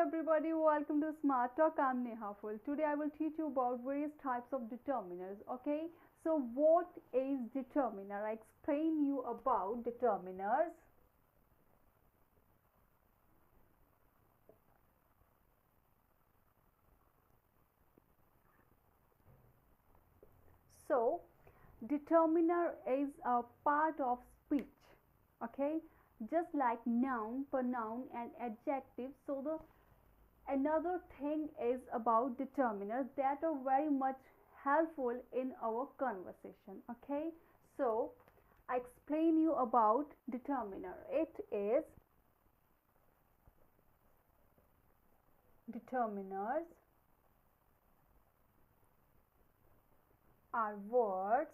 everybody, welcome to Smart Talk. I'm Neha Full. Today I will teach you about various types of determiners. Okay, so what is determiner? I explain you about determiners. So determiner is a part of speech. Okay, just like noun, pronoun and adjective. So the another thing is about determiners that are very much helpful in our conversation. Okay, so I explain you about determiner. It is determiners are words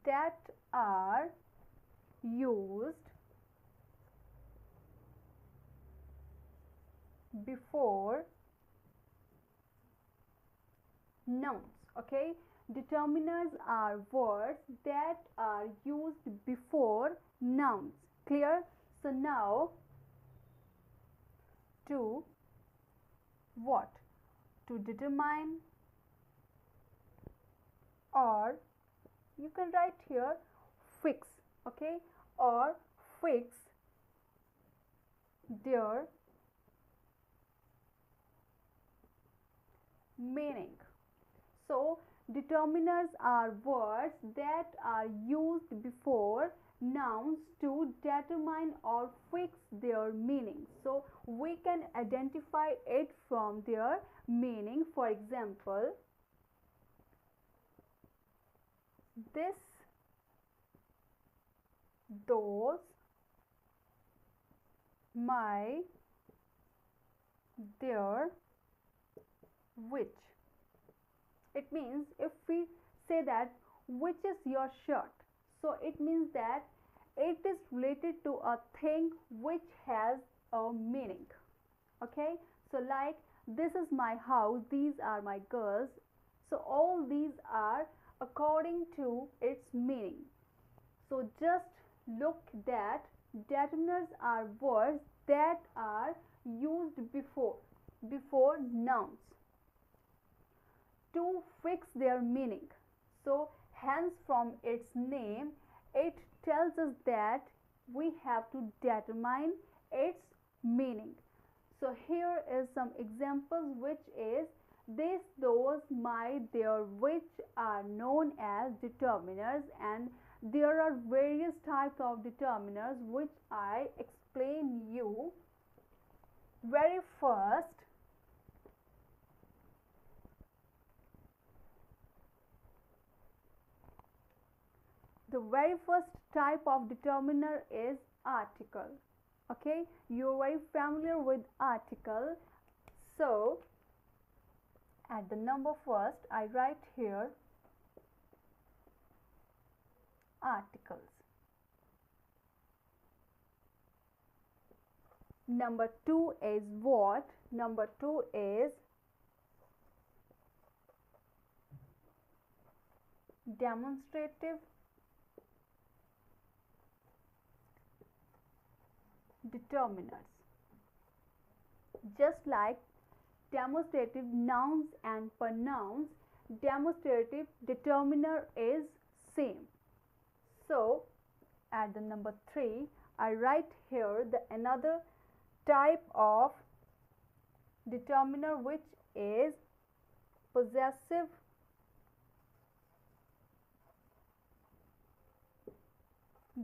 that are used before nouns. Okay, determiners are words that are used before nouns. Clear? So now to what? To determine, or you can write here fix. Okay, or fix their meaning. So determiners are words that are used before nouns to determine or fix their meaning. So we can identify it from their meaning. For example, this, those, my, their, which. It means if we say that which is your shirt, so it means that it is related to a thing which has a meaning. Okay, so like this is my house, these are my girls. So all these are according to its meaning. So just look that determiners are words that are used before nouns to fix their meaning. So hence from its name it tells us that we have to determine its meaning. So here is some examples, which is this, those, my, their, which are known as determiners, and there are various types of determiners which I explain you. Very first, the very first type of determiner is article. Okay, you're very familiar with article. So at the number first I write here articles. Number 2 is what? Number 2 is demonstrative determiners. Just like demonstrative nouns and pronouns, demonstrative determiner is same. So at the number 3 I write here the another type of determiner, which is possessive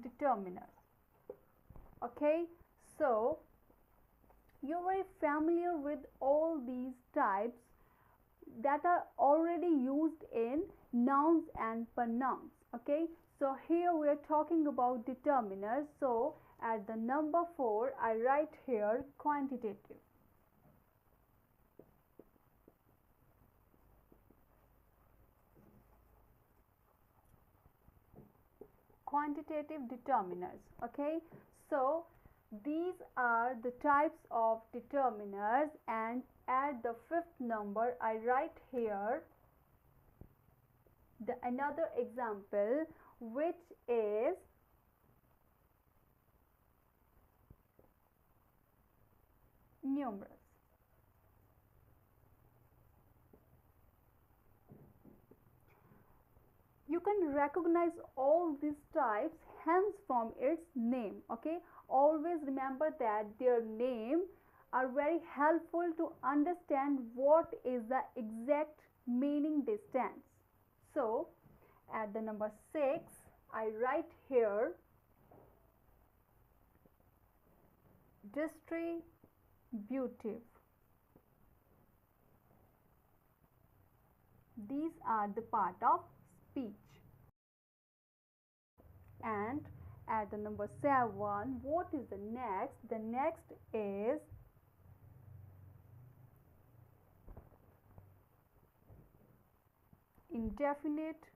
determiner. Okay, so you're very familiar with all these types that are already used in nouns and pronouns. Okay, so here we are talking about determiners. So at the number 4 I write here quantitative. Quantitative determiners. Okay, so these are the types of determiners, and at the 5th number I write here the another example, which is numerals. You can recognize all these types hence from its name. Okay, always remember that their name are very helpful to understand what is the exact meaning they stand. So at the number 6 I write here distributive. These are the part of speech. And at the number 7, what is the next? The next is indefinite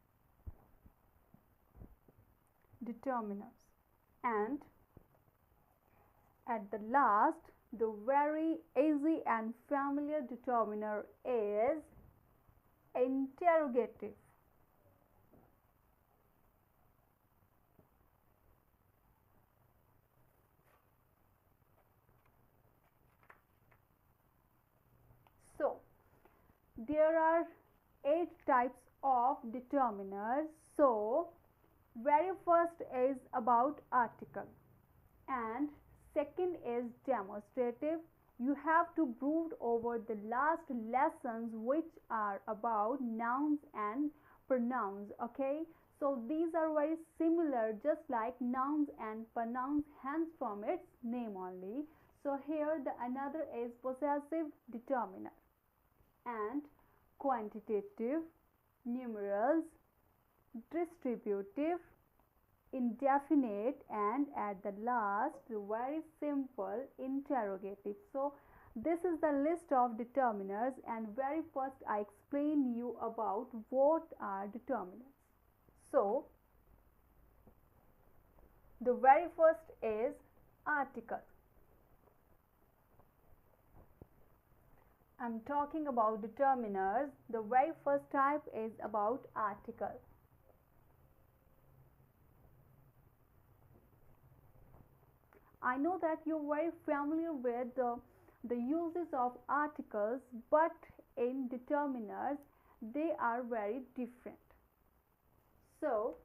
determiners. And at the last, the very easy and familiar determiner is interrogative. So there are 8 types of determiners. So very first is about article, and second is demonstrative. You have to brood over the last lessons which are about nouns and pronouns. Okay, so these are very similar, just like nouns and pronouns, hence from its name only. So here the another is possessive determiner and quantitative, numerals, distributive, indefinite, and at the last very simple interrogative. So this is the list of determiners, and very first I explain you about what are determiners. So the very first is article. I'm talking about determiners. The very first type is about article. I know that you're very familiar with the uses of articles, but in determiners they are very different. So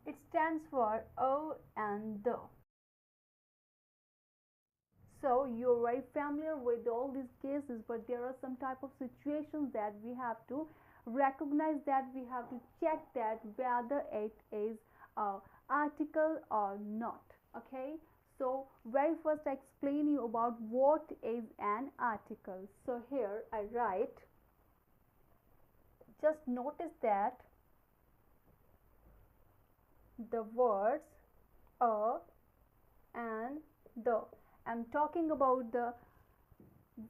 it stands for a and the. So you're very familiar with all these cases, but there are some type of situations that we have to recognize, that we have to check that whether it is an article or not. Okay, so very first I explain you about what is an article. So here I write, just notice that the words a and the. I'm talking about the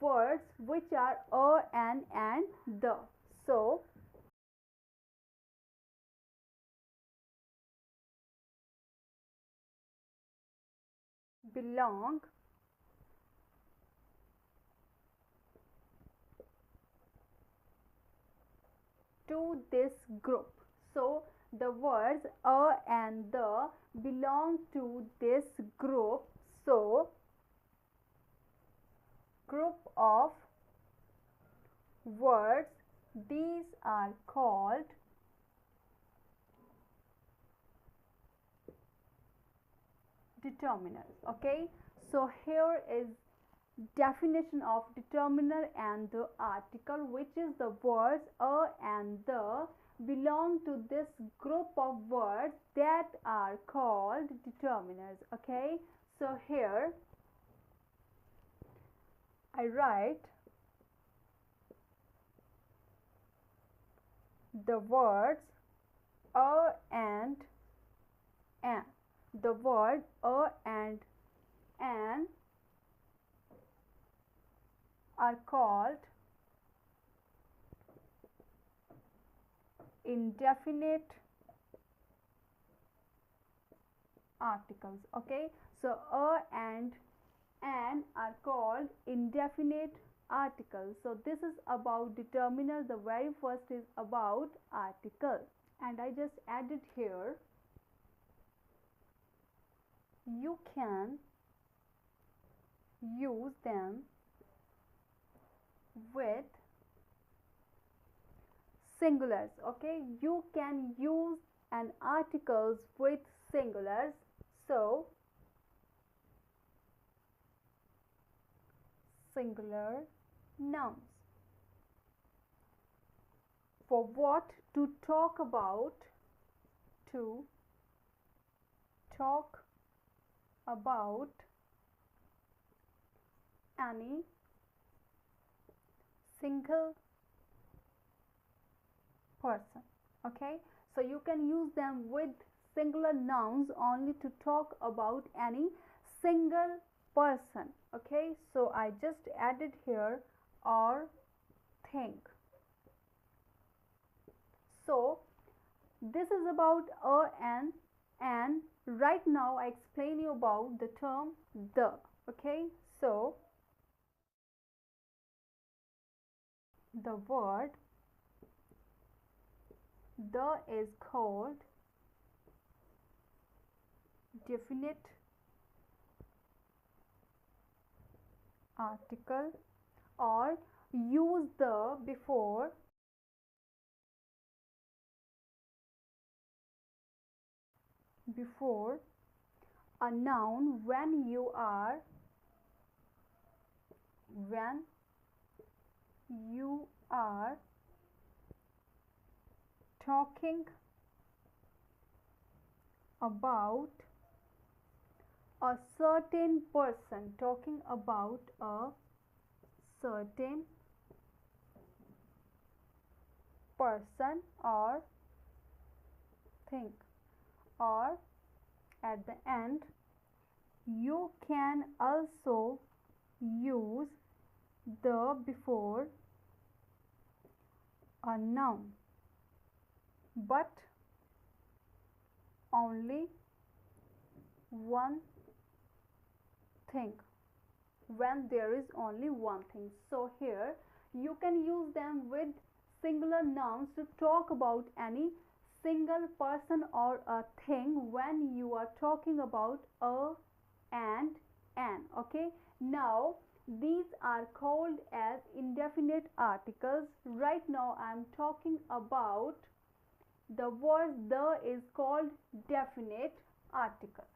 words which are a and the. So belong to this group. So the words a and the belong to this group. So group of words, these are called determiners. Okay, so here is definition of determiner and the article, which is the words a and the belong to this group of words that are called determiners. Okay, so here I write the words a and an. The word a and an are called indefinite articles. Okay, so a and an are called indefinite articles. So this is about determiner. The very first is about article, and I just added here, you can use them with singulars. Okay, you can use an articles with singulars. So singular nouns. For what? To talk about. To talk about any single person. Okay, so you can use them with singular nouns only to talk about any single person. Okay, so I just added here or thing. So this is about a and right now I explain you about the term the. Okay, so the word the is called definite article, or use the before a noun when you are talking about a certain person, talking about a certain person or thing, or at the end you can also use the before a noun, but only one thing, when there is only one thing. So here you can use them with singular nouns to talk about any single person or a thing when you are talking about a and an. Okay, now these are called as indefinite articles. Right now I am talking about the word the is called definite article.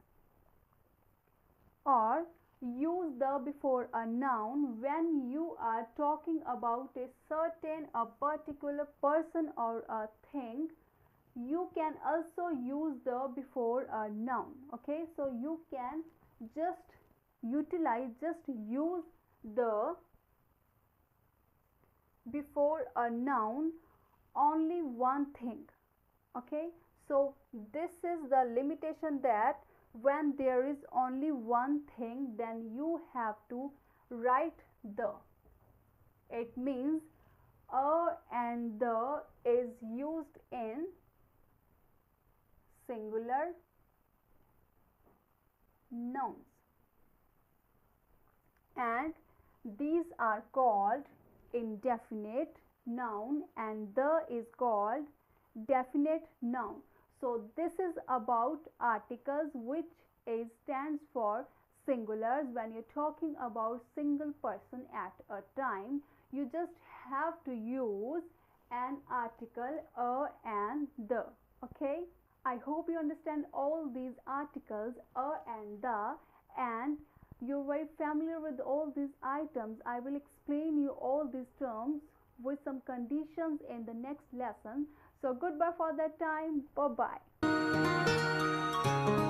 Or use the before a noun when you are talking about a certain, a particular person or a thing. You can also use the before a noun. Okay, so you can just use the before a noun only one thing. Okay, so this is the limitation, that when there is only one thing, then you have to write the. It means a and the is used in singular nouns, and these are called indefinite noun and the is called definite noun. So this is about articles which stands for singulars. When you're talking about single person at a time, you just have to use an article a and the. Okay, I hope you understand all these articles a and the, and you're very familiar with all these items. I will explain you all these terms with some conditions in the next lesson. So goodbye for that time. Bye bye.